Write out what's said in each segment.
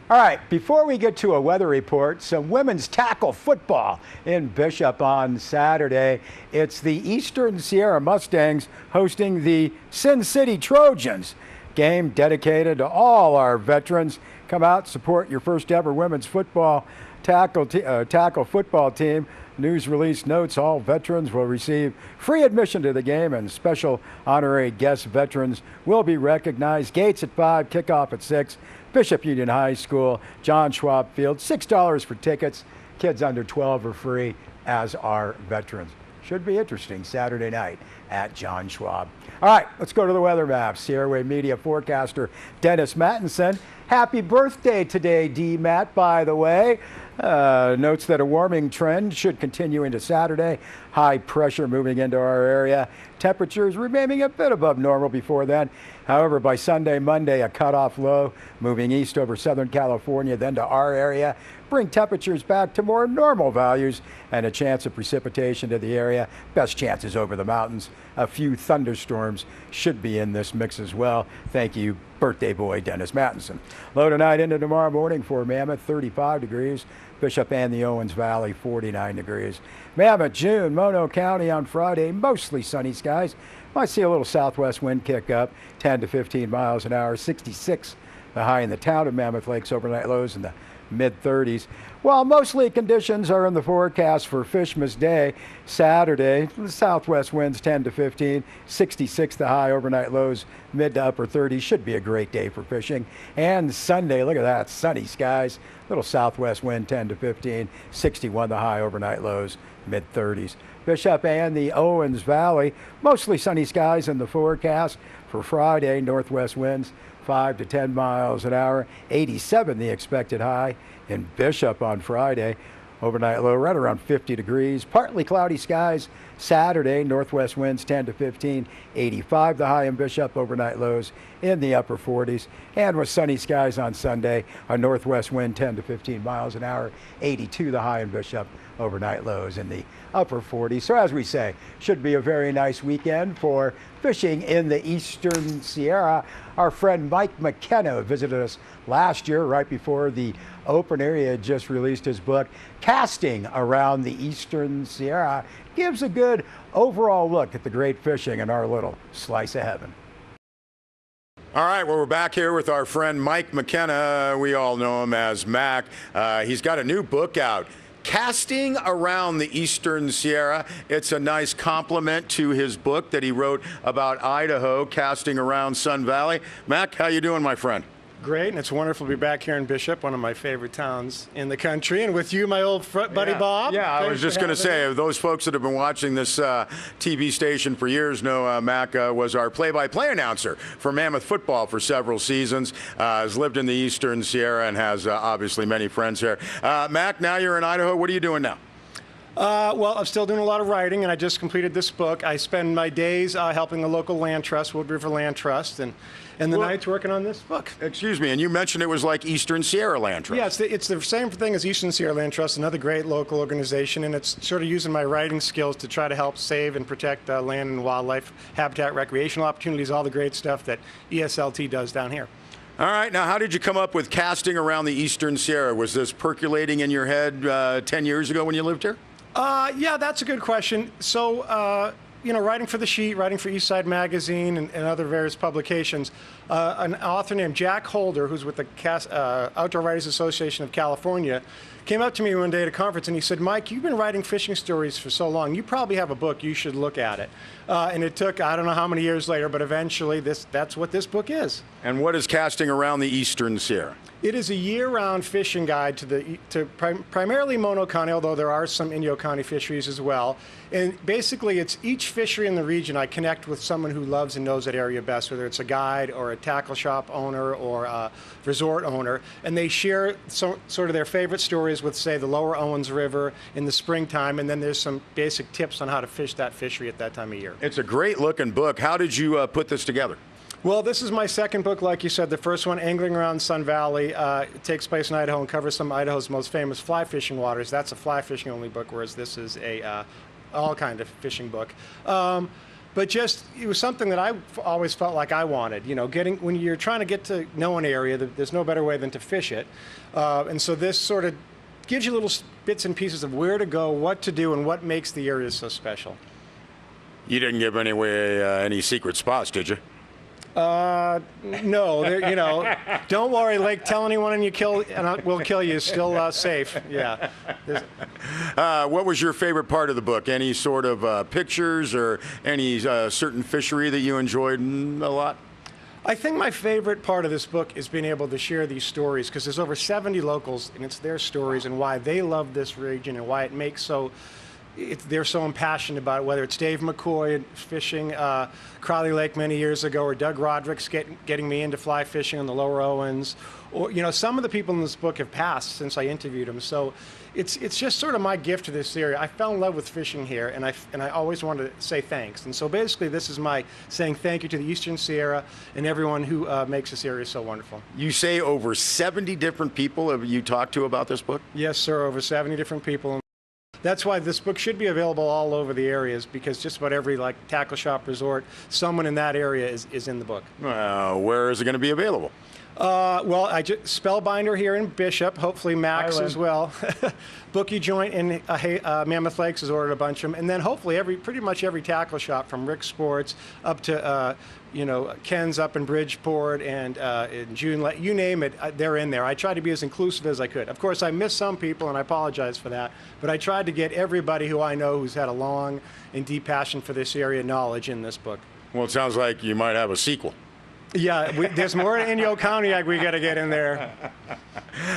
All right, before we get to a weather report, some women's tackle football in Bishop on Saturday. It's the Eastern Sierra Mustangs hosting the Sin City Trojans. Game dedicated to all our veterans. Come out, support your first ever women's football tackle football team. News release notes all veterans will receive free admission to the game, and special honorary guest veterans will be recognized. Gates at 5, kickoff at 6. Bishop Union High School, John Schwab Field, $6 for tickets. Kids under 12 are free, as are veterans. Should be interesting Saturday night at John Schwab. All right, let's go to the weather map. Sierra Wave Media forecaster Dennis Mattinson. Happy birthday today, D-Matt, by the way. Notes that a warming trend should continue into Saturday. High pressure moving into our area. Temperatures remaining a bit above normal before then. However, by Sunday, Monday, a cutoff low moving east over Southern California, then to our area. Bring temperatures back to more normal values and a chance of precipitation to the area. Best chances over the mountains. A few thunderstorms should be in this mix as well. Thank you, birthday boy Dennis Mattinson. Low tonight into tomorrow morning for Mammoth, 35 degrees. Bishop and the Owens Valley, 49 degrees. Mammoth, June, Mono County on Friday, mostly sunny skies. Might see a little southwest wind kick up, 10 to 15 miles an hour, 66 the high in the town of Mammoth Lakes, overnight lows in the mid-30s. While mostly conditions are in the forecast for Fishmas Day, Saturday, the southwest winds 10 to 15, 66 the high, overnight lows mid to upper 30s. Should be a great day for fishing. And Sunday, look at that, sunny skies, little southwest wind 10 to 15, 61 the high, overnight lows mid-30s. Bishop and the Owens Valley, mostly sunny skies in the forecast for Friday, northwest winds 5 to 10 miles an hour, 87 the expected high in Bishop on Friday. Overnight low right around 50 degrees. Partly cloudy skies Saturday, northwest winds 10 to 15, 85 the high in Bishop, overnight lows in the upper 40s. And with sunny skies on Sunday, a northwest wind 10 to 15 miles an hour, 82 the high in Bishop, overnight lows in the upper 40s. So as we say, should be a very nice weekend for fishing in the Eastern Sierra. Our friend Mike McKenna visited us last year right before the opener. He had just released his book, Casting Around the Eastern Sierra. Gives a good overall look at the great fishing in our little slice of heaven. All right, well, we're back here with our friend Mike McKenna. We all know him as Mac. He's got a new book out, Casting Around the Eastern Sierra. It's a nice complement to his book that he wrote about Idaho, Casting Around Sun Valley. Mac, how you doing, my friend? Great, and it's wonderful to be back here in Bishop, one of my favorite towns in the country, and with you, my old buddy Bob. Yeah, I was just going to say, those folks that have been watching this TV station for years know Mac was our play-by-play announcer for Mammoth football for several seasons, has lived in the Eastern Sierra and has obviously many friends here. Mac, now you're in Idaho. What are you doing now? Well, I'm still doing a lot of writing, and I just completed this book. I spend my days helping the local land trust, Wood River Land Trust, and the nights working on this book. Excuse me, and you mentioned it was like Eastern Sierra Land Trust. Yeah, it's the same thing as Eastern Sierra Land Trust, another great local organization, and it's sort of using my writing skills to try to help save and protect land and wildlife, habitat, recreational opportunities, all the great stuff that ESLT does down here. All right, now how did you come up with Casting Around the Eastern Sierra? Was this percolating in your head 10 years ago when you lived here? Yeah, that's a good question. So, writing for The Sheet, writing for Eastside Magazine and other various publications, an author named Jack Holder, who's with the Outdoor Writers Association of California, came up to me one day at a conference and he said, Mike, you've been writing fishing stories for so long. You probably have a book. You should look at it. And it took, I don't know how many years later, but eventually that's what this book is. And what is Casting Around the Eastern Sierra? It is a year-round fishing guide to primarily Mono County, although there are some Inyo County fisheries as well. And basically, it's each fishery in the region I connect with someone who loves and knows that area best, whether it's a guide or a tackle shop owner or a resort owner. And they share sort of their favorite stories with, say, the lower Owens River in the springtime. And then there's some basic tips on how to fish that fishery at that time of year. It's a great-looking book. How did you put this together? Well, this is my second book, like you said. The first one, Angling Around Sun Valley, it takes place in Idaho and covers some of Idaho's most famous fly fishing waters. That's a fly fishing only book, whereas this is a all kind of fishing book. but just it was something that I always felt like I wanted. You know, when you're trying to get to know an area, there's no better way than to fish it, and so this sort of gives you little bits and pieces of where to go, what to do, and what makes the area so special. You didn't give away any secret spots, did you? No, you know, don't worry, Lake. Tell anyone and we'll kill you. Still safe. Yeah. What was your favorite part of the book? Any sort of pictures or any certain fishery that you enjoyed a lot? I think my favorite part of this book is being able to share these stories, because there's over 70 locals, and it's their stories and why they love this region and why it makes they're so impassioned about it, whether it's Dave McCoy fishing Crowley Lake many years ago, or Doug Roderick's getting me into fly fishing on the lower Owens, or you know, some of the people in this book have passed since I interviewed them. So it's just sort of my gift to this area. I fell in love with fishing here, and I always wanted to say thanks. And so basically, this is my saying thank you to the Eastern Sierra and everyone who makes this area so wonderful. You say over 70 different people have you talked to about this book? Yes, sir, over 70 different people. That's why this book should be available all over the areas, because just about every tackle shop, resort, someone in that area is in the book. Where is it going to be available? Well, Spellbinder here in Bishop, hopefully Max as well. Bookie Joint in Mammoth Lakes has ordered a bunch of them, and then hopefully pretty much every tackle shop from Rick's Sports up to you know, Ken's up in Bridgeport and in June, you name it, they're in there. I tried to be as inclusive as I could. Of course, I missed some people, and I apologize for that, but I tried to get everybody who I know who's had a long and deep passion for this area knowledge in this book. Well, it sounds like you might have a sequel. Yeah, there's more in Cognac we got to get in there.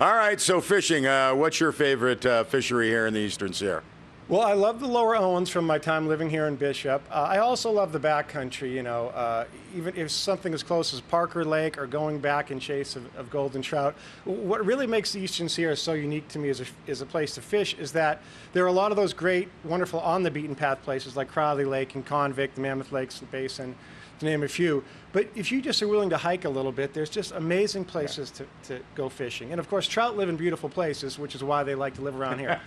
All right, so fishing. What's your favorite fishery here in the Eastern Sierra? Well, I love the lower Owens from my time living here in Bishop. I also love the backcountry, you know, even if something as close as Parker Lake or going back in chase of golden trout. What really makes the Eastern Sierra so unique to me as a place to fish is that there are a lot of those great, wonderful on-the-beaten-path places like Crowley Lake and Convict, the Mammoth Lakes Basin, to name a few. But if you just are willing to hike a little bit, there's just amazing places to go fishing. And of course, trout live in beautiful places, which is why they like to live around here.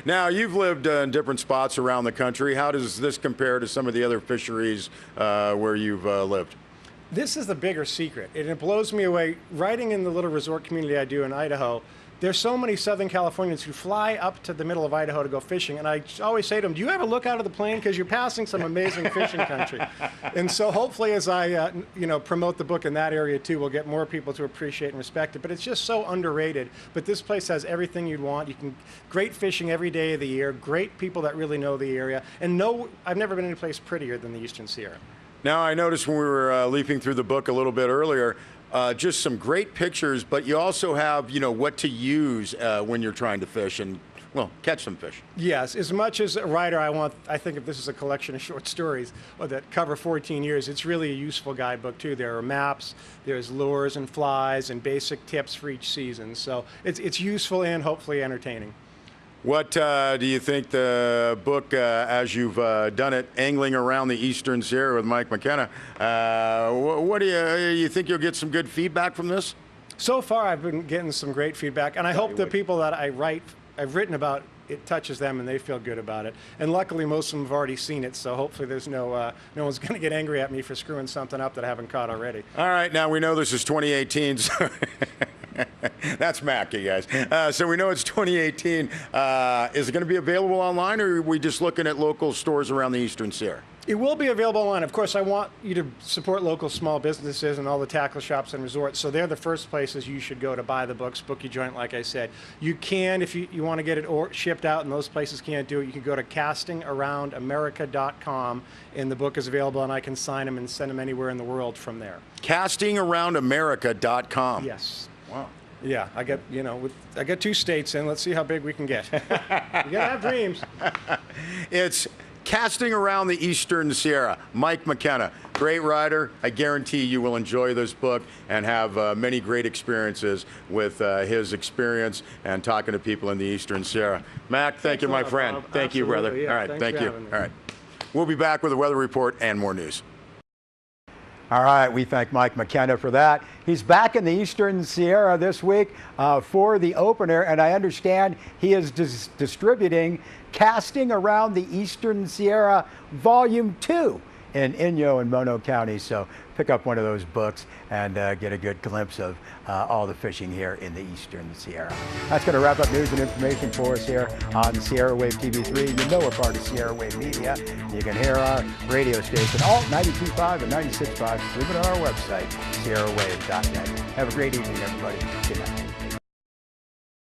Now, you've lived in different spots around the country. How does this compare to some of the other fisheries where you've lived? This is the bigger secret, and it blows me away. Riding in the little resort community I do in Idaho, there's so many Southern Californians who fly up to the middle of Idaho to go fishing, and I always say to them, do you ever look out of the plane? Because you're passing some amazing fishing country. And so hopefully as I you know, promote the book in that area too, we'll get more people to appreciate and respect it. But it's just so underrated. But this place has everything you'd want. You can great fishing every day of the year, great people that really know the area, and I've never been any place prettier than the Eastern Sierra. Now, I noticed when we were leafing through the book a little bit earlier, just some great pictures, but you also have, you know, what to use when you're trying to fish and, well, catch some fish. Yes, as much as a writer I think if this is a collection of short stories that cover 14 years, it's really a useful guidebook too. There are maps, there's lures and flies and basic tips for each season. So it's useful and hopefully entertaining. What do you think the book, as you've done it, Angling Around the Eastern Sierra with Mike McKenna, what do you think you'll get some good feedback from this? So far, I've been getting some great feedback, and I hope the people that I've written about, it touches them and they feel good about it. And luckily, most of them have already seen it, so hopefully there's no one's going to get angry at me for screwing something up that I haven't caught already. All right, now we know this is 2018, so that's Mac, you guys. So we know it's 2018. Is it going to be available online, or are we just looking at local stores around the Eastern Sierra? It will be available online. Of course, I want you to support local small businesses and all the tackle shops and resorts, so they're the first places you should go to buy the books. Bookie Joint, like I said. You can, if you want to get it shipped out and those places can't do it, you can go to castingaroundamerica.com, and the book is available, and I can sign them and send them anywhere in the world from there. Castingaroundamerica.com. Yes. Wow. Yeah, I got 2 states in. Let's see how big we can get. You gotta have dreams. It's Casting Around the Eastern Sierra. Mike McKenna, great writer. I guarantee you will enjoy this book and have many great experiences with his experience and talking to people in the Eastern Sierra. Mac, thank you, my friend. Thank you, brother. Yeah, all right, thank you. All right. We'll be back with a weather report and more news. All right, we thank Mike McKenna for that. He's back in the Eastern Sierra this week for the opener, and I understand he is distributing Casting Around the Eastern Sierra Volume 2 in Inyo and Mono County. So pick up one of those books and get a good glimpse of all the fishing here in the Eastern Sierra. That's going to wrap up news and information for us here on Sierra Wave TV3. You know we're part of Sierra Wave Media. You can hear our radio station, Alt 92.5 and 96.5, even on our website, sierrawave.net. Have a great evening, everybody. Good night.